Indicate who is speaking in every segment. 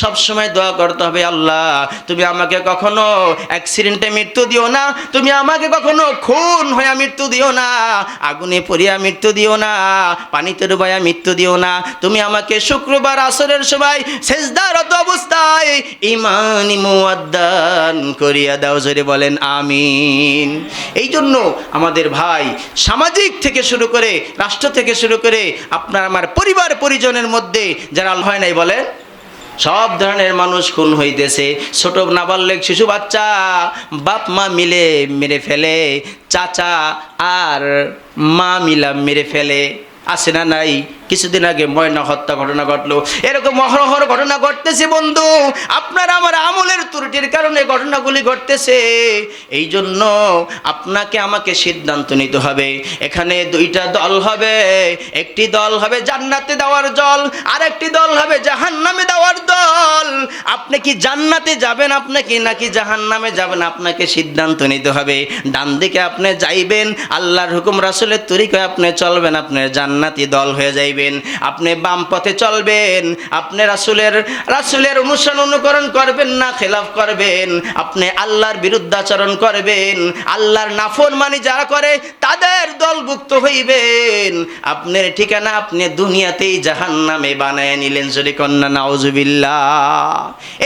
Speaker 1: সব সময় দোয়া করতে হবে, আল্লাহ তুমি আমাকে কখনো অ্যাক্সিডেন্টে মৃত্যু দিও না, তুমি আমাকে কখনো খুন হয়ে মৃত্যু দিও না, আগুনে পড়িয়া মৃত্যু দিও না, পানিতে ডুবাইয়া মৃত্যু দিও না, তুমি আমাকে শুক্রবার আসরের সময় সেজদারত অবস্থায় ইমানি মুয়াদ্দান করিয়া দাও। জোরে বলেন আমিন। এই জন্য আমাদের ভাই সামাজিক থেকে শুরু করে রাষ্ট্র থেকে শুরু করে আপনার আমার পরিবার পরিজনের মধ্যে যারা হয় নাই বলেন, সব ধরনের মানুষ খুন হইতেছে। ছোট নাবালক শিশু বাচ্চা বাপ মা মিলে মেরে ফেলে, চাচা আর মা মিলা মেরে ফেলে, আছে না নাই? কিছুদিন আগে ময়না হত্যা ঘটনা ঘটলো। এরকম অহরহ ঘটনা ঘটতেছে বন্ধু, আপনার আমার আমলের ত্রুটির কারণে ঘটনাগুলি ঘটতেছে। এই জন্য আপনাকে আমাকে সিদ্ধান্ত নিতে হবে। এখানে দুইটা দল হবে, একটি দল হবে জান্নাতে দেওয়ার দল, আর একটি দল হবে জাহান্নামে দেওয়ার দল। আপনি কি জান্নাতে যাবেন আপনাকে নাকি জাহান্নামে যাবেন, আপনাকে সিদ্ধান্ত নিতে হবে। ডান দিকে আপনি যাইবেন, আল্লাহর হুকুম রাসূলের তরিকায় আপনি চলবেন, আপনার জান্নাতি দল হয়ে যাইবেন। আপনি বাম পথে চলবেন, আপনি রাসূলের অনুকরণ করবেন না, খেলাফ করবেন, আপনি আল্লাহর বিরুদ্ধাচরণ করবেন, আল্লাহর নাফরমানি যারা করে তাদের দলভুক্ত হইবেন। আপনার ঠিকানা আপনি দুনিয়াতেই জাহান্নামে বানায় নিলেন। যদি কন্যা নাউজুবিল্লাহ।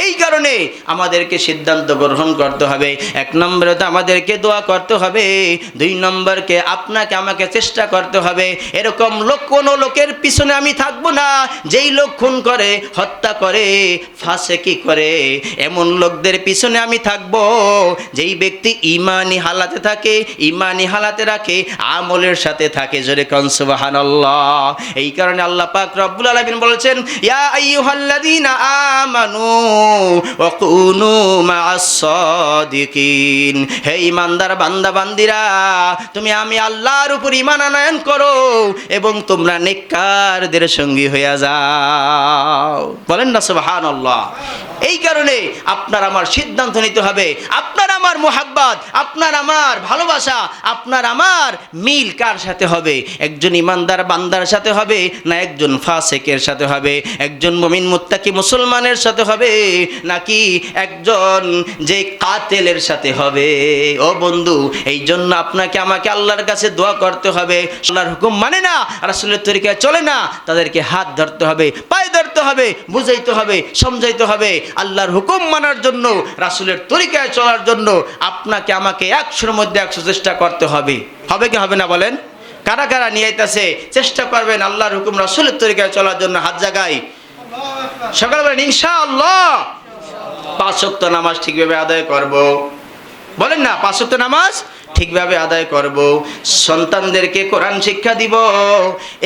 Speaker 1: এই কারণে আমাদেরকে সিদ্ধান্ত গ্রহণ করতে হবে। এক নম্বরে তো আমাদেরকে দোয়া করতে হবে, দুই নম্বরকে আপনাকে আমাকে চেষ্টা করতে হবে এরকম কোনো লোকের পিছনে আমি থাকবো না যেই লোক খুন করে, হত্যা করে, ফাসেকি করে, এমন লোকদের পিছনে আমি থাকবো যেই ব্যক্তি ঈমানি হালাতে থাকে, ঈমানি হালাতে রাখে, আমলের সাথে থাকে। জোরে কোন সুবহানাল্লাহ। এই কারণে আল্লাহ পাক রব্বুল আলামিন বলেছেন, ইয়া আইয়ুহাল্লাযীনা আমানু ওয়া কুনু মা'আস সাদিকিন। হে ঈমানদার বান্দা বান্দিরা, তুমি আমি আল্লাহর উপর ঈমান আনয়ন করো এবং তোমরা নেককারদের সঙ্গী হইয়া যাও। বলেন না সুবহানাল্লাহ। এই কারণে আপনার আমার সিদ্ধান্ত নিতে হবে, আপনার আমার মুহাব্বত, আপনার আমার ভালোবাসা, আপনার আমার মিল কার সাথে হবে? একজন ইমানদার বান্দার সাথে হবে না একজন ফাসিকের সাথে হবে? একজন মুমিন মুত্তাকি মুসলমানের সাথে হবে নাকি একজন যে কাতেলের সাথে হবে? ও বন্ধু, এই জন্য আপনাকে আমাকে আল্লাহর কাছে দোয়া করতে হবে। আল্লাহর হুকুম মানে না, রাসূলের তরিকায় চলে না, তাদেরকে হাত ধরতে হবে, পায়ে ধরতে হবে, বুঝাইতে হবে, সমঝাইতে হবে। আল্লাহর হুকুম মানার জন্য, রাসূলের তরিকায় চলার জন্য আপনাকে আমাকে 100-র মধ্যে 100 চেষ্টা করতে হবে। হবে কি হবে না বলেন? কারা কারা নিয়ে আইতাছে চেষ্টা করবেন আল্লাহর হুকুম রাসূলের তরিকায় চলার জন্য? হাত জাগাই সকাল বলেন ইনশাআল্লাহ 5 ওয়াক্ত নামাজ ঠিকভাবে আদায় করব। বলেন না 5 ওয়াক্ত নামাজ ঠিকভাবে আদায় করব, সন্তানদেরকে কোরআন শিক্ষা দিব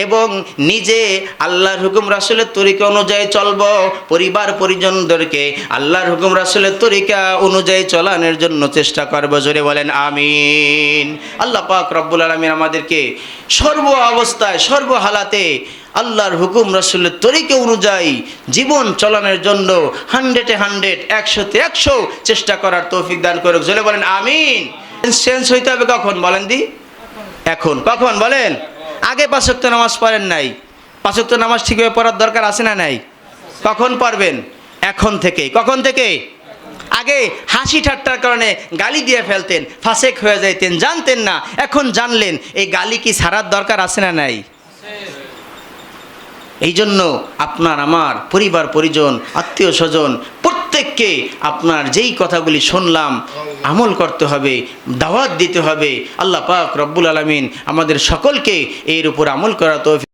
Speaker 1: এবং নিজে আল্লাহর হুকুম রাসূলের তরিকা অনুযায়ী চলব, পরিবার পরিজনদেরকে আল্লাহর হুকুম রাসূলের তরিকা অনুযায়ী চলানোর জন্য চেষ্টা করব। জোরে বলেন আমিন। আল্লাহ পাক রব্বুল আলামিন আমাদেরকে সর্ব অবস্থায় সর্ব হালাতে আল্লাহর হুকুম রাসূলের তরিকা অনুযায়ী জীবন চালানোর জন্য 100-এ 100, 100-তে 100 চেষ্টা করার তৌফিক দান করুক। জোরে বলেন আমিন। চেঞ্জ হইতে হবে কখন বলেন দি? এখন। কখন বলেন? আগে 5 ওয়াক্ত নামাজ পড়েন নাই, 5 ওয়াক্ত নামাজ ঠিকভাবে পড়ার দরকার আছে না নাই? কখন পড়বেন? এখন থেকে। কখন থেকে? আগে হাসি ঠাট্টার কারণে গালি দিয়ে ফেলতেন, ফাসেক হয়ে যাইতেন, জানতেন না, এখন জানলেন। এই গালি কি ছাড়ার দরকার আছে না নাই? এই জন্য আপনার আমার পরিবার পরিজন আত্মীয় স্বজন প্রত্যেককে আপনার যেই কথাগুলি শুনলাম আমল করতে হবে, দাওয়াত দিতে হবে। আল্লাহ পাক রব্বুল আলামিন আমাদের সকলকে এর উপর আমল করা তৌফিক